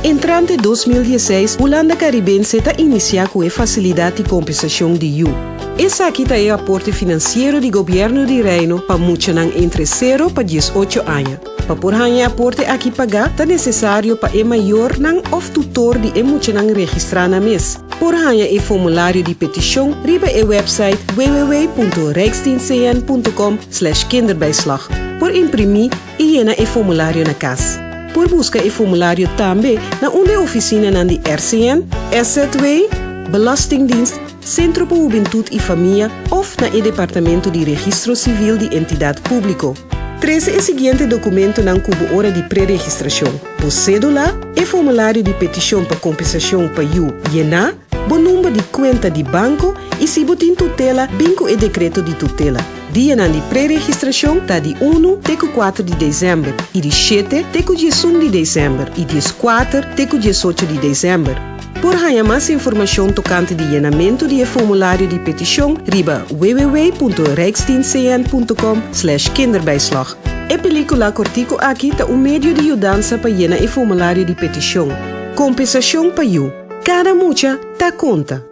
Entrante 2016, Holanda Caribense está iniciando com a facilidade de compensação de U. Essa aqui é o aporte financeiro do governo de Reino para muitos entre 0 para 18 anos. Para por hanha aporte aqui pagar, é necessário para o maior of tutor de muitos registrar na mês. Por hanha e formulário de petição, riba e website www.rijksdienstcn.com/kinderbijslag. Por imprimir e llena e formulário na casa. Por buscar e formulário também na oficina na de RCN, SZW, Belastingdienst, Centro para Juventude e Família of na e Departamento de Registro Civil de Entidade Público. 13 é o seguinte documento na cubo hora de pré-registração. Por cédula, e formulário de petição para compensação para U, llenar, bom número de conta de banco e se botin tutela, bingo e decreto de tutela. Dia de pré-registração está de 1 até 4 de dezembro e de 7 até 11 de dezembro e de 4 até 18 de dezembro. Por mais informação tocante de llenamento de formulário de petição, riba www.rijksdienstcn.com/kinderbijslag. A película cortico aqui está meio de ajudança para llenar o formulário de petição. Compensação para you. Cada mucha ta conta.